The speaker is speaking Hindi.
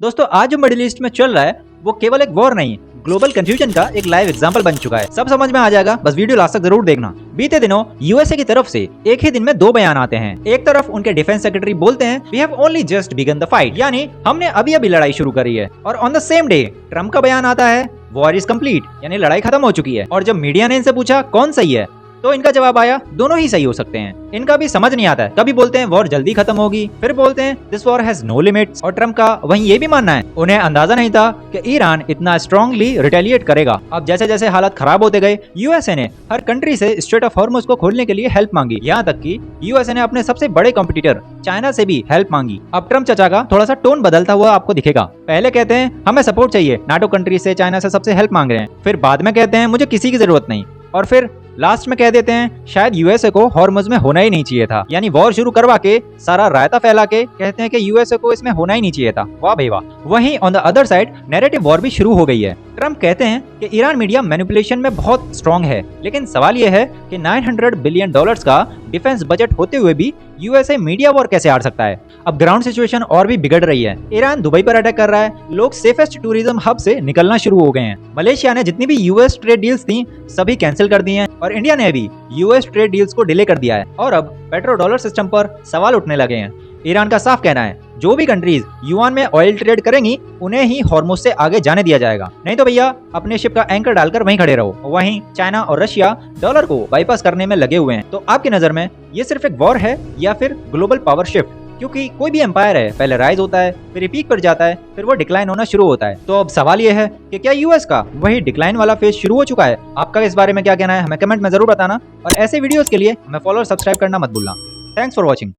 दोस्तों आज जो मिडिल ईस्ट में चल रहा है वो केवल एक वॉर नहीं, ग्लोबल कंफ्यूजन का एक लाइव एग्जांपल बन चुका है। सब समझ में आ जाएगा, बस वीडियो लास्ट तक जरूर देखना। बीते दिनों यूएसए की तरफ से एक ही दिन में दो बयान आते हैं। एक तरफ उनके डिफेंस सेक्रेटरी बोलते हैं we have only just begun the fight, यानी हमने अभी अभी लड़ाई शुरू करी है। और on the same day Trump का बयान आता है वॉर इज कंप्लीट, यानी लड़ाई खत्म हो चुकी है। और जब मीडिया ने इनसे पूछा कौन सही है, तो इनका जवाब आया दोनों ही सही हो सकते हैं। इनका भी समझ नहीं आता है, कभी बोलते हैं वॉर जल्दी खत्म होगी, फिर बोलते हैं this war has no limits. और ट्रम्प का वहीं ये भी मानना है उन्हें अंदाजा नहीं था कि ईरान इतना स्ट्रांगली रिटेलिएट करेगा। अब जैसे जैसे हालात खराब होते गए, यूएसए ने हर कंट्री से स्ट्रेट ऑफ हॉर्मुज को खोलने के लिए हेल्प मांगी। यहाँ तक कि यूएसए ने अपने सबसे बड़े कॉम्पिटिटर चाइना से भी हेल्प मांगी। अब ट्रम्प चाचा का थोड़ा सा टोन बदलता हुआ आपको दिखेगा। पहले कहते हैं हमें सपोर्ट चाहिए, नाटो कंट्री से चाइना से सबसे हेल्प मांग रहे हैं। फिर बाद में कहते हैं मुझे किसी की जरूरत नहीं। और फिर लास्ट में कह देते हैं शायद यूएसए को हॉर्मुज में होना ही नहीं चाहिए था, यानी वॉर शुरू करवा के सारा रायता फैला के कहते हैं कि यूएसए को इसमें होना ही नहीं चाहिए था। वाह भाई वाह। वहीं on the other side narrative war भी शुरू हो गई है। ट्रम्प कहते हैं कि ईरान मीडिया मैनिपुलेशन में बहुत स्ट्रांग है, लेकिन सवाल यह है कि $900 बिलियन का डिफेंस बजट होते हुए भी यूएसए मीडिया वॉर कैसे हार सकता है। अब ग्राउंड सिचुएशन और भी बिगड़ रही है। ईरान दुबई पर अटैक कर रहा है, लोग सेफेस्ट टूरिज्म हब से निकलना शुरू हो गए हैं। मलेशिया ने जितनी भी यूएस ट्रेड डील्स थी सभी कैंसिल कर दी हैं, और इंडिया ने भी यूएस ट्रेड डील्स को डिले कर दिया है। और अब पेट्रो डॉलर सिस्टम पर सवाल उठने लगे हैं। ईरान का साफ कहना है जो भी कंट्रीज युआन में ऑयल ट्रेड करेंगी उन्हें ही हॉर्मुज से आगे जाने दिया जाएगा, नहीं तो भैया अपने शिप का एंकर डालकर वहीं खड़े रहो। वहीं चाइना और रशिया डॉलर को बाईपास करने में लगे हुए हैं। तो आपकी नजर में ये सिर्फ एक वॉर है या फिर ग्लोबल पावर शिफ्ट? क्योंकि कोई भी एम्पायर है पहले राइज होता है, फिर पीक पर जाता है, फिर वो डिक्लाइन होना शुरू होता है। तो अब सवाल ये है कि क्या यूएस का वही डिक्लाइन वाला फेज शुरू हो चुका है? आपका इस बारे में क्या कहना है हमें कमेंट में जरूर बताना। और ऐसे वीडियोस के लिए हमें फॉलो और सब्सक्राइब करना मत भूलना। Thanks for watching.